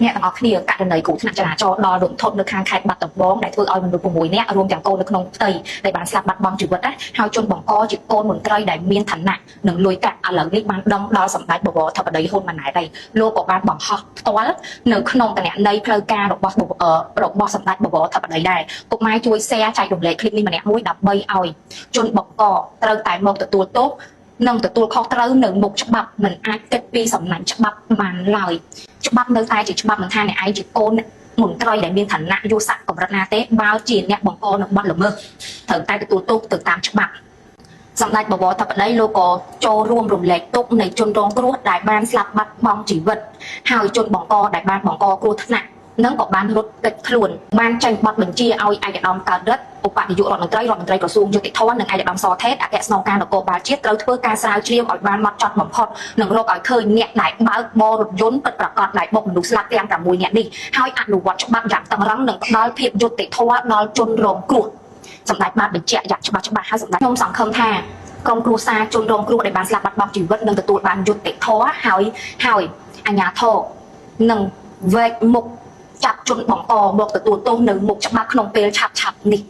អ្នកទាំងអស់គ្នាករណីគ្រោះថ្នាក់ចរាចរណ៍ដល់រំធត់នៅខាងខេត្តបាត់ដំបងដែលធ្វើឲ្យមនុស្ស6នាក់រួមទាំងកូននៅក្នុងផ្ទៃដែលបានស្លាប់បាត់បង់ជីវិតណាហើយជនបង្កជាកូនមន្ត្រីដែលមានឋានៈនិងលុយកាក់ឥឡូវនេះបានដឹងដល់សម្ដេចបវរធិបតីហ៊ុនម៉ាណែតហើយលោកក៏បានបង្ហោះផ្ទាល់នៅក្នុងគណនីផ្លូវការរបស់សម្ដេចបវរធិបតីដែរពុកម៉ែជួយ share ចែករំលែកคลิปនេះម្នាក់មួយដើម្បីឲ្យជនបង្កត្រូវតែមកទទួលទោសនិងទទួលខុសត្រូវនៅមុខច្បាប់មិនអាចគិតពីសំណាញ់ច្បាប់បានឡើយច្បាប់នៅតែជាច្បាប់មិនថាអ្នកឯងជាកូនមន្ត្រីដែលមានឋានៈយុស័ក្តិកម្រិតណាទេបើជាអ្នកបង្កនឹងបាត់ល្មើសត្រូវតែទទួលទោសទៅតាមច្បាប់សម្ដេចបវរធិបតីលោកក៏ចូលរួមរំលែកទុក្ខនៃជនរងគ្រោះដែលបានស្លាប់បាត់បង់ជីវិតហើយជនបង្កដែលបានបង្កគ្រោះថ្នាក់នឹងក៏បានរត់គេចខ្លួនបានចេញបទបញ្ជាឲ្យឯកឧត្តមកើតរិទ្ធឧបនាយករដ្ឋមន្ត្រីក្រសួងយុតិធម៌និងឯកឧត្តមសថេតអគ្គស្នងការនគរបាលជាតិត្រូវធ្វើការស្រាវជ្រាវឲ្យបានម៉ត់ចត់បំផុតនិងរកឲ្យឃើញអ្នកដែលបើកបររថយន្តពិតប្រាកដដែលបុកមនុស្សស្លាប់ទាំង6នាក់នេះហើយអនុវត្តច្បាប់យ៉ាងតឹងរ៉ឹងនិងផ្ដល់ភាពយុត្តិធម៌ដល់ជនរងគ្រោះសម្ដេចបានបញ្ជាក់យ៉ាងច្បាស់ហើយសម្ដេចខ្ញុំសង្ឃឹមថាក្រុមគ្រួសារជនរងគ្រោះដែលបានស្លាប់បាត់បង់ជីវិតនឹងទទួលបានយុត្តិធម៌ហើយអាជ្ញាធរនឹងវែកមុខចាប់ជនបង្កមកទទួលទោសនៅមុខច្បាប់ក្នុងពេលឆាប់ៗនេះ